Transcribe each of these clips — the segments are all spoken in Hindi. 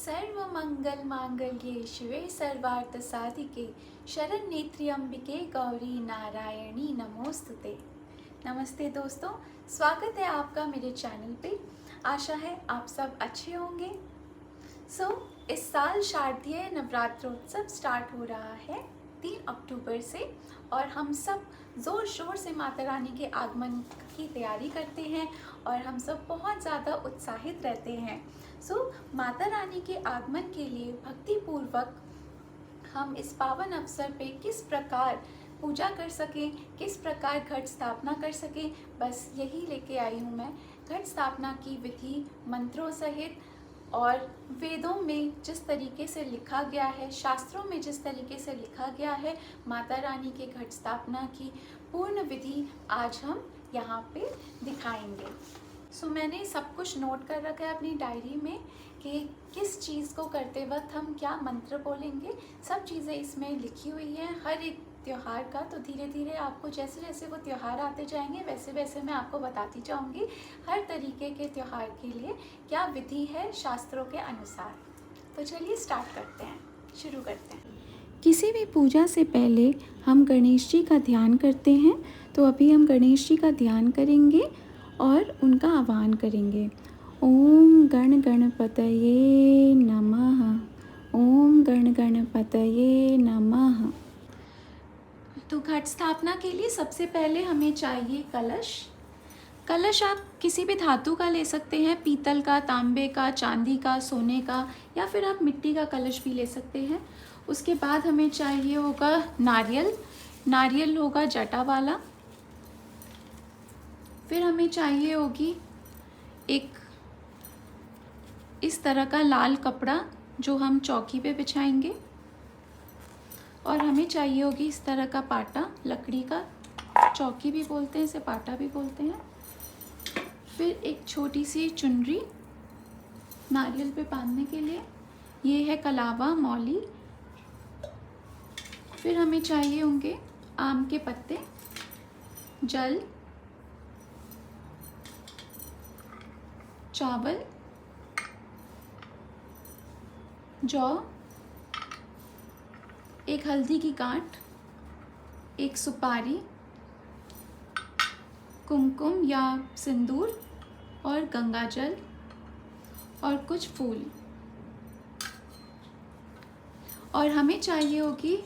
सर्वमंगल मांगल्ये शिवे सर्वार्थ साधिके शरण्ये त्र्यंबिके गौरी नारायणी नमोस्तुते। नमस्ते दोस्तों, स्वागत है आपका मेरे चैनल पे। आशा है आप सब अच्छे होंगे। इस साल शारदीय नवरात्रोत्सव स्टार्ट हो रहा है 3 अक्टूबर से और हम सब ज़ोर शोर से माता रानी के आगमन की तैयारी करते हैं और हम सब बहुत ज़्यादा उत्साहित रहते हैं। माता रानी के आगमन के लिए भक्तिपूर्वक हम इस पावन अवसर पे किस प्रकार पूजा कर सकें, किस प्रकार घट स्थापना कर सकें, बस यही लेके आई हूँ मैं। घट स्थापना की विधि मंत्रों सहित और वेदों में जिस तरीके से लिखा गया है, शास्त्रों में जिस तरीके से लिखा गया है, माता रानी के घट स्थापना की पूर्ण विधि आज हम यहाँ पे दिखाएंगे। मैंने सब कुछ नोट कर रखा है अपनी डायरी में कि किस चीज़ को करते वक्त हम क्या मंत्र बोलेंगे। सब चीज़ें इसमें लिखी हुई हैं हर एक त्यौहार का। तो धीरे धीरे आपको जैसे जैसे वो त्यौहार आते जाएंगे वैसे वैसे मैं आपको बताती जाऊंगी हर तरीके के त्यौहार के लिए क्या विधि है शास्त्रों के अनुसार। तो चलिए स्टार्ट करते हैं, शुरू करते हैं। किसी भी पूजा से पहले हम गणेश जी का ध्यान करते हैं। तो अभी हम गणेश जी का ध्यान करेंगे और उनका आह्वान करेंगे। ओम गण गणपतये नमः। ओम गण गणपतये नमः। तो घट स्थापना के लिए सबसे पहले हमें चाहिए कलश। कलश आप किसी भी धातु का ले सकते हैं, पीतल का, तांबे का, चांदी का, सोने का, या फिर आप मिट्टी का कलश भी ले सकते हैं। उसके बाद हमें चाहिए होगा नारियल। नारियल होगा जटा वाला। फिर हमें चाहिए होगी एक इस तरह का लाल कपड़ा जो हम चौकी पे बिछाएंगे, और हमें चाहिए होगी इस तरह का पाटा, लकड़ी का, चौकी भी बोलते हैं इसे, पाटा भी बोलते हैं। फिर एक छोटी सी चुनरी नारियल पे बांधने के लिए, ये है कलावा, मौली। फिर हमें चाहिए होंगे आम के पत्ते, जल, चावल, जौ, एक हल्दी की गांठ, एक सुपारी, कुमकुम या सिंदूर और गंगाजल और कुछ फूल। और हमें चाहिए होगी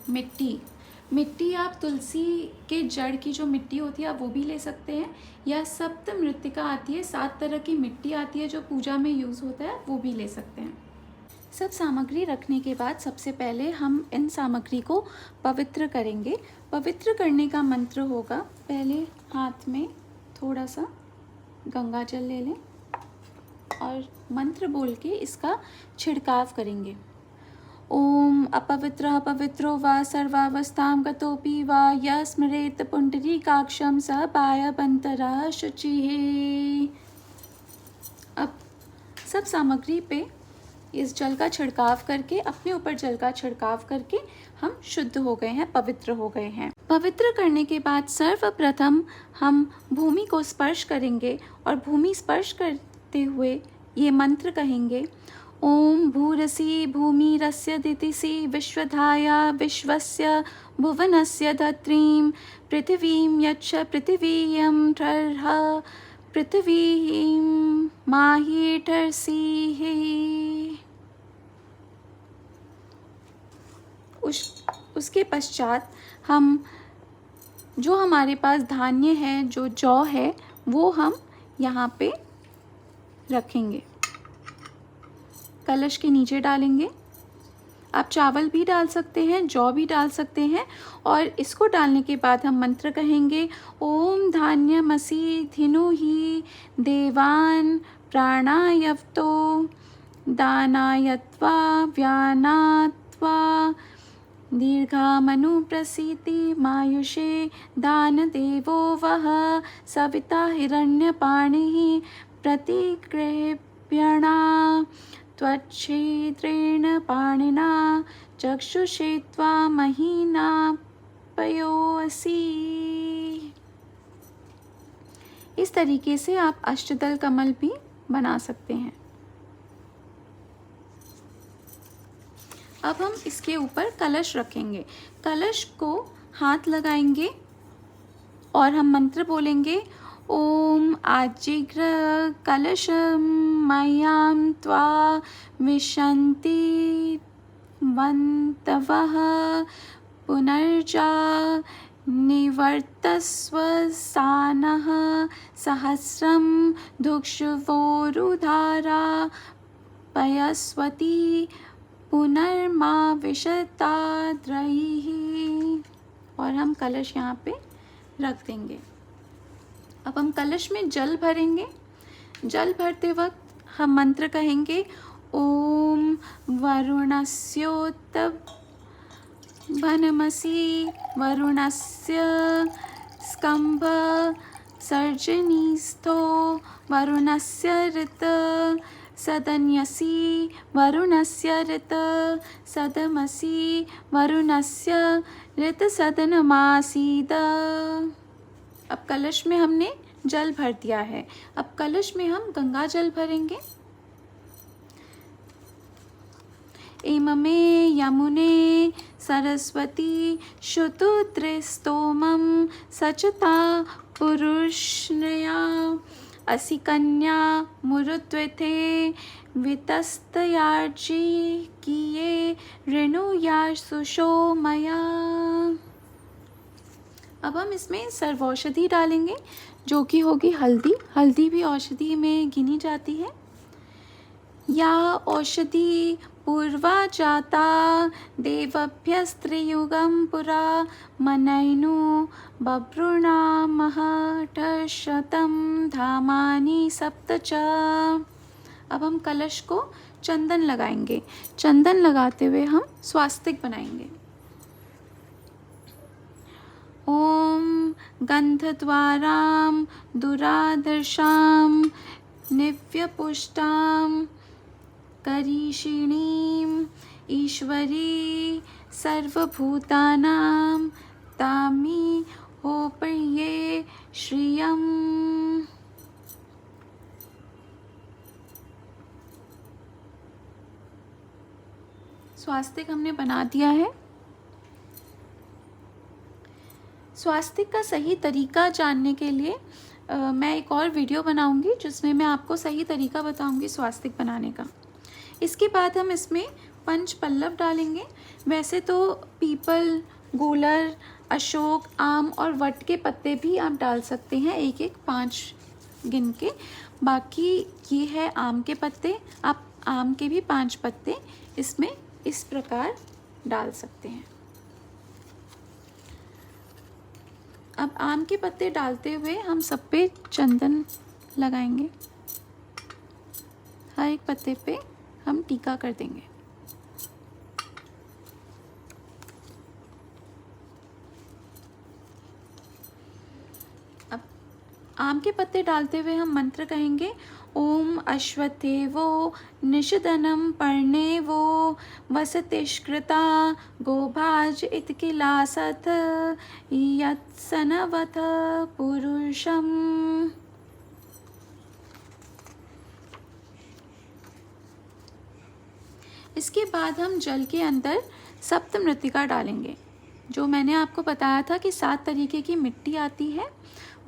मिट्टी। मिट्टी आप तुलसी के जड़ की जो मिट्टी होती है आप वो भी ले सकते हैं, या सप्त मृत्तिका आती है, 7 तरह की मिट्टी आती है जो पूजा में यूज़ होता है, वो भी ले सकते हैं। सब सामग्री रखने के बाद सबसे पहले हम इन सामग्री को पवित्र करेंगे। पवित्र करने का मंत्र होगा, पहले हाथ में थोड़ा सा गंगा जल ले लें और मंत्र बोल के इसका छिड़काव करेंगे। ओम अपवित्रः पवित्रो वा सर्वावस्थां गतोऽपि वा यः स्मरेत् पुण्डरीकाक्षं सः पायबन्तरः शुचिः। अब सब सामग्री पे इस जल का छिड़काव करके, अपने ऊपर जल का छिड़काव करके हम शुद्ध हो गए हैं, पवित्र हो गए हैं। पवित्र करने के बाद सर्वप्रथम हम भूमि को स्पर्श करेंगे और भूमि स्पर्श करते हुए ये मंत्र कहेंगे। ओम भूरसी भूमिरस्य दितिसी विश्वधाया विश्वस्य भुवनस्य धत्रीं पृथिवीं यच्छ पृथिवीयं ठर्ह पृथिवीं माहीठर्षिः। उसके पश्चात हम जो हमारे पास धान्य है, जो जौ है, वो हम यहाँ पे रखेंगे, कलश के नीचे डालेंगे। आप चावल भी डाल सकते हैं, जौ भी डाल सकते हैं। और इसको डालने के बाद हम मंत्र कहेंगे। ओम धान्यमसि धिनुहि देवान् प्राणायवतो दानायत्वा व्यानात्वा दीर्घामनुप्रसीति मायुषे दानदेवो वः सविता हिरण्यपाणिः प्रतिगृह्यणा त्वच्छिद्रेण पाणिना चक्षुषे त्वा महीना पयोऽसि। इस तरीके से आप अष्टदल कमल भी बना सकते हैं। अब हम इसके ऊपर कलश रखेंगे। कलश को हाथ लगाएंगे और हम मंत्र बोलेंगे, ओम आजिघ्र कलशम मयाम त्वा विशन्ति वन्तवः पुनर्जा निवर्तस्व सानः सहस्रं धुक्षुवोरुधारा पयस्वती पुनर्मा विशताद्रैः। और हम कलश यहाँ पे रख देंगे। अब हम कलश में जल भरेंगे। जल भरते वक्त हम मंत्र कहेंगे, ओम वरुणस्योत्तभनमसि वरुणस्य स्कम्भ सर्जनीस्थो वरुणस्य ऋत सदन्यसि वरुणस्य ऋत सदमसि वरुणस्य ऋत सदनमासीद। अब कलश में हमने जल भर दिया है। अब कलश में हम गंगा जल भरेंगे। एममे यमुने सरस्वती शुतुद्रिस्तोमं सचता पुरुषनया असि कन्या मुरुत्वेथे वितस्तयार्ची किये रेणुयासुषो मया। अब हम इसमें सर्वौषधि डालेंगे जो कि होगी हल्दी। हल्दी भी औषधि में गिनी जाती है। या औषधि पूर्वा जाता देवभ्यस्त्रियुगं पुरा मनैनु बभ्रुणामहर्षशतं धामानि सप्त च। अब हम कलश को चंदन लगाएंगे। चंदन लगाते हुए हम स्वास्तिक बनाएंगे। ओम गंधद्वारां दुरादर्शां निव्यपुष्टां करीषिणीं ईश्वरी सर्वभूतानां तामि होपर्ये श्रियम्। स्वास्तिक हमने बना दिया है। स्वास्तिक का सही तरीका जानने के लिए मैं एक और वीडियो बनाऊंगी जिसमें मैं आपको सही तरीका बताऊंगी स्वास्तिक बनाने का। इसके बाद हम इसमें पंच पल्लव डालेंगे। वैसे तो पीपल, गूलर, अशोक, आम और वट के पत्ते भी आप डाल सकते हैं, एक एक 5 गिन के। बाकी ये है आम के पत्ते। आप आम के भी 5 पत्ते इसमें इस प्रकार डाल सकते हैं। अब आम के पत्ते डालते हुए हम सब पे चंदन लगाएंगे। हर एक पत्ते पे हम टीका कर देंगे। अब आम के पत्ते डालते हुए हम मंत्र कहेंगे, ओम अश्वत्थेवो निषदनं पर्णेवो वसतिष्कृता गोभाज इत्किलासथ यत्सनवथ पुरुषम्। इसके बाद हम जल के अंदर सप्तमृत्तिका डालेंगे। जो मैंने आपको बताया था कि 7 तरीके की मिट्टी आती है,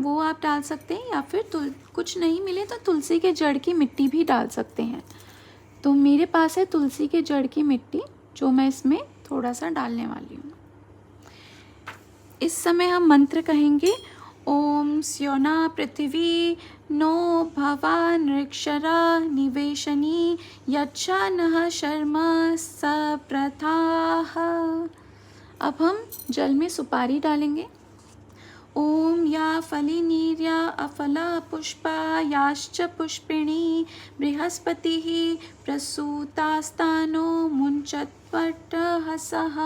वो आप डाल सकते हैं, या फिर कुछ नहीं मिले तो तुलसी के जड़ की मिट्टी भी डाल सकते हैं। तो मेरे पास है तुलसी के जड़ की मिट्टी, जो मैं इसमें थोड़ा सा डालने वाली हूँ। इस समय हम मंत्र कहेंगे, ओम स्योना पृथ्वी नो भवा नृक्षरा निवेशनी यच्छा नः शर्म सप्रथाः। अब हम जल में सुपारी डालेंगे। ओम या फलिनीर्या अफला पुष्पा याश्च पुष्पिणी बृहस्पतिः प्रसूतास्तानो मुञ्चत्पट्टहसः।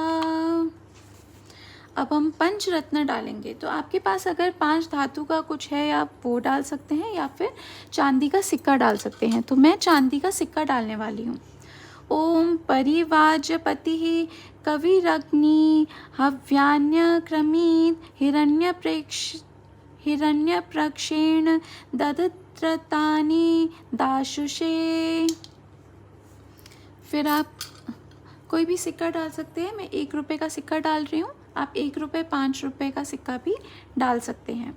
अब हम पंचरत्न डालेंगे। तो आपके पास अगर 5 धातु का कुछ है, आप वो डाल सकते हैं, या फिर चांदी का सिक्का डाल सकते हैं। तो मैं चांदी का सिक्का डालने वाली हूँ। ओम परिवाजपतिः कविरग्नि हव्यान्यक्रमीत् हिरण्यप्रक्षेण ददत्रतानि दाशुषे। फिर आप कोई भी सिक्का डाल सकते हैं। मैं 1 रुपये का सिक्का डाल रही हूँ, आप 1 रुपये 5 रुपये का सिक्का भी डाल सकते हैं।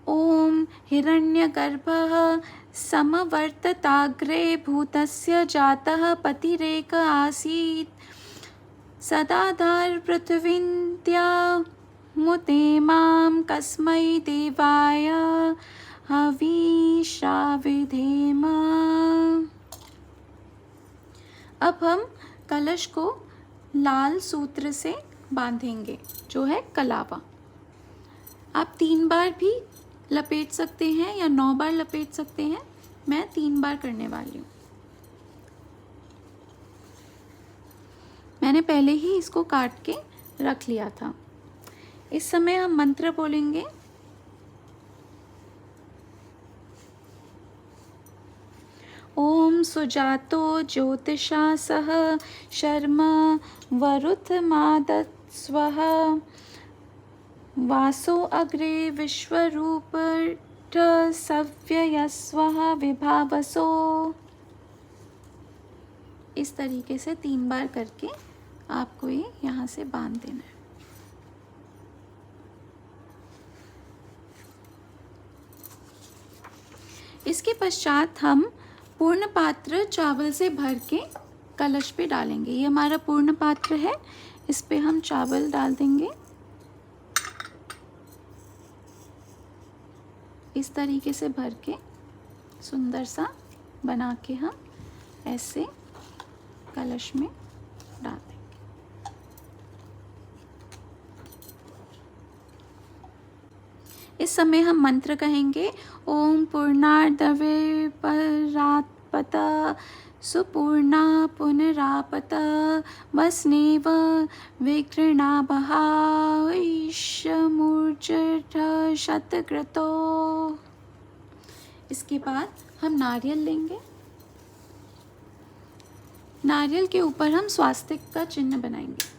ओम हिरण्यगर्भः समवर्तताग्रे भूतस्य जातः पतिरेक आसीत् सदाधार पृथ्वीन्त्या मुते मां कस्मै देवाय हविषा विधेम। अब हम कलश को लाल सूत्र से बांधेंगे, जो है कलावा। आप 3 बार भी लपेट सकते हैं या 9 बार लपेट सकते हैं। मैं 3 बार करने वाली हूँ। मैंने पहले ही इसको काट के रख लिया था। इस समय हम मंत्र बोलेंगे। ओम सुजातो ज्योतिषा सह शर्म वरुथमादत्स्वः वासो अग्रे विश्वरूपठ सव्ययस्वः विभावसो। इस तरीके से 3 बार करके आपको ये यहाँ से बांध देना है। इसके पश्चात हम पूर्ण पात्र चावल से भर के कलश पे डालेंगे। ये हमारा पूर्ण पात्र है, इस पे हम चावल डाल देंगे। इस तरीके से भर के सुंदर सा बना के हम ऐसे कलश में डाल देंगे। इस समय हम मंत्र कहेंगे। ओम पूर्णार्धवे परात्पत सुपूर्णा पुनरापत वस्नेव विघृणाबहाईशमूर्जठ शतक्रतो। इसके बाद हम नारियल लेंगे। नारियल के ऊपर हम स्वास्तिक का चिन्ह बनाएंगे।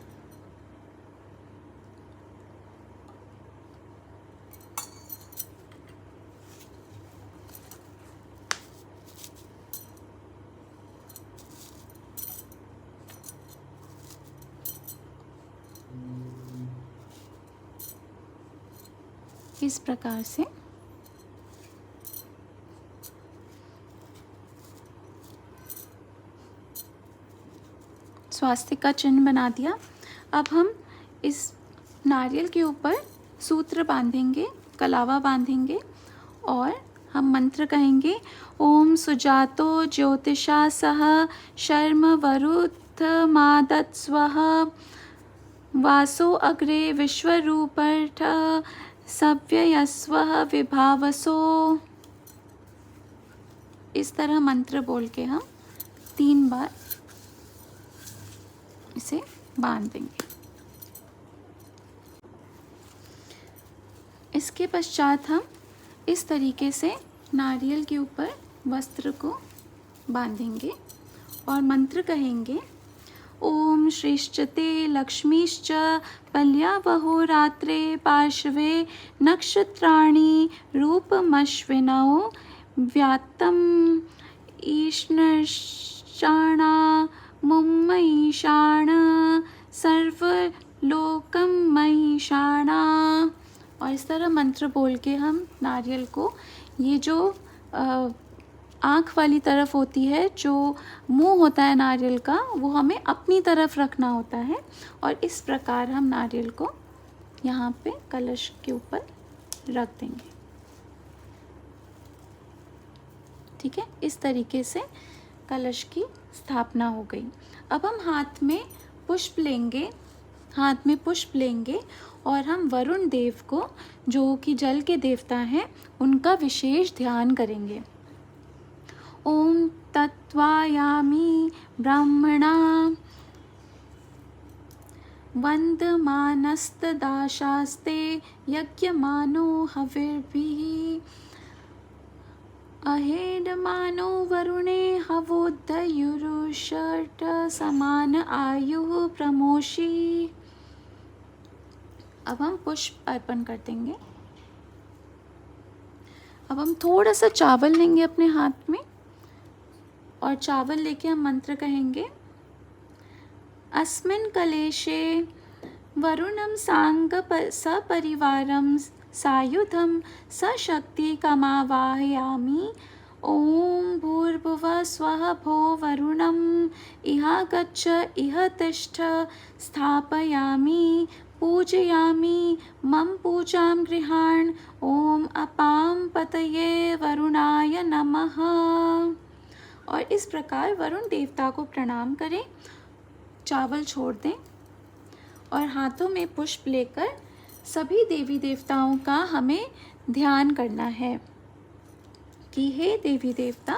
इस प्रकार से स्वास्तिक का चिन्ह बना दिया। अब हम इस नारियल के ऊपर सूत्र बांधेंगे, कलावा बांधेंगे और हम मंत्र कहेंगे। ओम सुजातो ज्योतिषा सह शर्म वरुथमादत्स्वः वासो अग्रे विश्वरूपठ सव्ययस्वः विभावसो। इस तरह मंत्र बोल के हम 3 बार इसे बांध देंगे। इसके पश्चात हम इस तरीके से नारियल के ऊपर वस्त्र को बांधेंगे और मंत्र कहेंगे। ओम श्रेष्ठते लक्ष्मीश्च पल्यावहो रात्रे पार्श्वे नक्षत्राणि रूपमश्विनौ व्यात्तम ईष्णशाणा मुम्मयीषाण सर्वलोकम महिषाणा। और इस तरह मंत्र बोल के हम नारियल को, ये जो आँख वाली तरफ होती है, जो मुंह होता है नारियल का, वो हमें अपनी तरफ रखना होता है। और इस प्रकार हम नारियल को यहाँ पे कलश के ऊपर रख देंगे। ठीक है, इस तरीके से कलश की स्थापना हो गई। अब हम हाथ में पुष्प लेंगे और हम वरुण देव को, जो कि जल के देवता हैं, उनका विशेष ध्यान करेंगे। ओम तत्वायामि ब्राह्मणा वन्दमानस्तदाशास्ते यज्ञमानो हविर्भिः अहेडमानो वरुणे हवोदयुरुषट समान आयुः प्रमोषि। अब हम पुष्प अर्पण कर देंगे। अब हम थोड़ा सा चावल लेंगे अपने हाथ में और चावल लेके हम मंत्र कहेंगे। अस्मिन् कलेशे वरुणं सपरिवारं सायुधं सशक्तिकमावाहयामि। ॐ भूर्भुवः स्वः भो वरुणम् इहागच्छ इह तिष्ठ स्थापयामि पूजयामि मम पूजां गृहाण। ॐ अपां पतये वरुणाय नमः। और इस प्रकार वरुण देवता को प्रणाम करें, चावल छोड़ दें और हाथों में पुष्प लेकर सभी देवी देवताओं का हमें ध्यान करना है कि हे देवी देवता,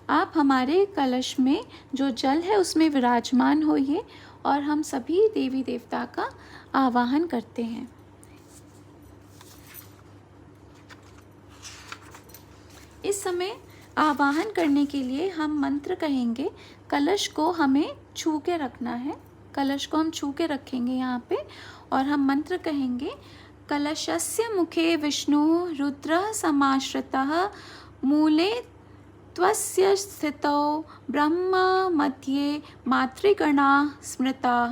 आप हमारे कलश में जो जल है उसमें विराजमान होइए। और हम सभी देवी देवता का आवाहन करते हैं। इस समय आवाहन करने के लिए हम मंत्र कहेंगे। कलश को हमें छू के रखना है, कलश को हम छू के रखेंगे यहाँ पे और हम मंत्र कहेंगे। कलशस्य मुखे विष्णु रुद्रः समाश्रितः मूले त्वस्य स्थितौ ब्रह्मा मध्ये मातृगणाः स्मृताः।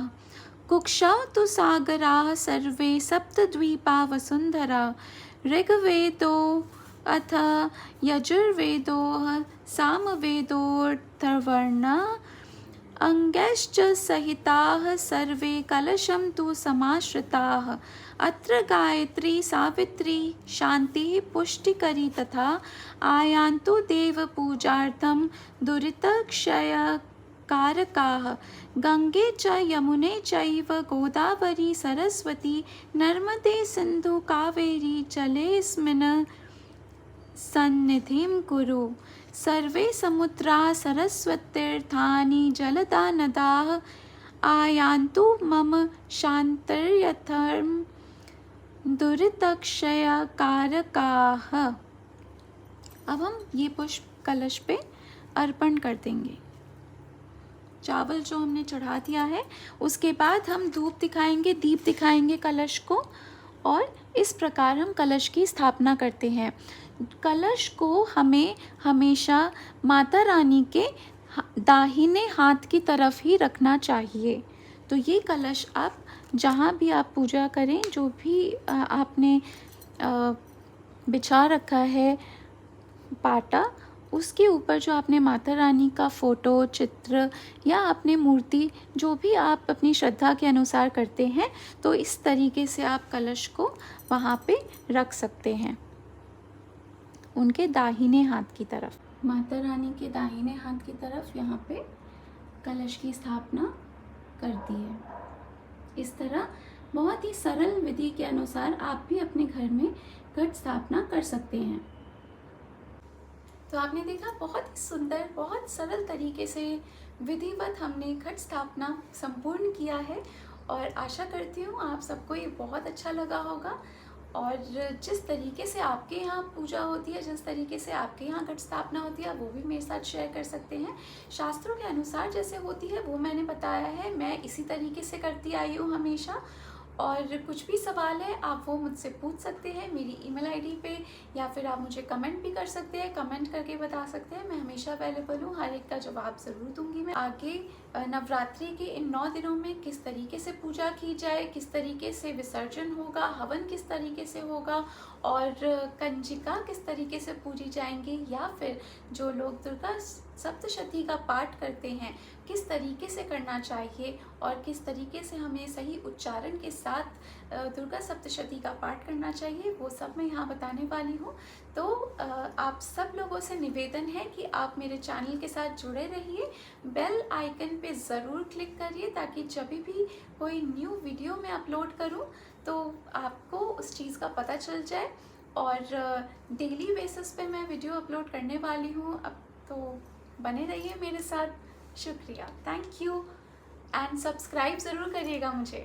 कुक्षौ तु सागराः सर्वे सप्तद्वीपा वसुन्धरा। ऋग्वेदो अथ यजुर्वेदो सामवेदोऽथर्वणः अंगैश्च सहिताः सर्वे कलशं तु समाश्रिताः। अत्र गायत्री सावित्री शान्तिः पुष्टिकरी तथा आयान्तु देवपूजार्थं दुरितक्षयकारकाः। गंगे च यमुने चैव गोदावरी सरस्वती नर्मदे सिन्धु कावेरी जलेऽस्मिन् सन्निधिं कुरु। सर्वे समुद्राः सरस्वतीर्थानि जलदा नदाः आयान्तु मम शान्तिर्यथं दुरितक्षयकारकाः। अब हम ये पुष्प कलश पे अर्पण कर देंगे। चावल जो हमने चढ़ा दिया है, उसके बाद हम धूप दिखाएंगे, दीप दिखाएंगे कलश को और इस प्रकार हम कलश की स्थापना करते हैं। कलश को हमें हमेशा माता रानी के दाहिने हाथ की तरफ ही रखना चाहिए। तो ये कलश आप जहाँ भी आप पूजा करें, जो भी आपने बिछा रखा है पाटा, उसके ऊपर जो आपने माता रानी का फ़ोटो, चित्र या अपने मूर्ति, जो भी आप अपनी श्रद्धा के अनुसार करते हैं, तो इस तरीके से आप कलश को वहाँ पे रख सकते हैं, उनके दाहिने हाथ की तरफ। माता रानी के दाहिने हाथ की तरफ यहाँ पे कलश की स्थापना कर दी है। इस तरह बहुत ही सरल विधि के अनुसार आप भी अपने घर में घट स्थापना कर सकते हैं। तो आपने देखा, बहुत ही सुंदर, बहुत सरल तरीके से विधिवत हमने घट स्थापना संपूर्ण किया है और आशा करती हूँ आप सबको ये बहुत अच्छा लगा होगा। और जिस तरीके से आपके यहाँ पूजा होती है, जिस तरीके से आपके यहाँ घट स्थापना होती है, वो भी मेरे साथ शेयर कर सकते हैं। शास्त्रों के अनुसार जैसे होती है वो मैंने बताया है, मैं इसी तरीके से करती आई हूँ हमेशा। और कुछ भी सवाल है आप वो मुझसे पूछ सकते हैं मेरी ईमेल आईडी पे, या फिर आप मुझे कमेंट भी कर सकते हैं, कमेंट करके बता सकते हैं। मैं हमेशा अवेलेबल हूँ, हर एक का जवाब ज़रूर दूंगी मैं। आगे नवरात्रि के इन 9 दिनों में किस तरीके से पूजा की जाए, किस तरीके से विसर्जन होगा, हवन किस तरीके से होगा और कंजिका किस तरीके से पूजी जाएंगी, या फिर जो लोग दुर्गा सप्तशती का पाठ करते हैं किस तरीके से करना चाहिए और किस तरीके से हमें सही उच्चारण के साथ दुर्गा सप्तशती का पाठ करना चाहिए, वो सब मैं यहाँ बताने वाली हूँ। तो आप सब लोगों से निवेदन है कि आप मेरे चैनल के साथ जुड़े रहिए, बेल आइकन पे ज़रूर क्लिक करिए ताकि जब भी कोई न्यू वीडियो मैं अपलोड करूँ तो आपको उस चीज़ का पता चल जाए। और डेली बेसिस पे मैं वीडियो अपलोड करने वाली हूँ अब, तो बने रहिए मेरे साथ। शुक्रिया, थैंक यू एंड सब्सक्राइब ज़रूर करिएगा मुझे।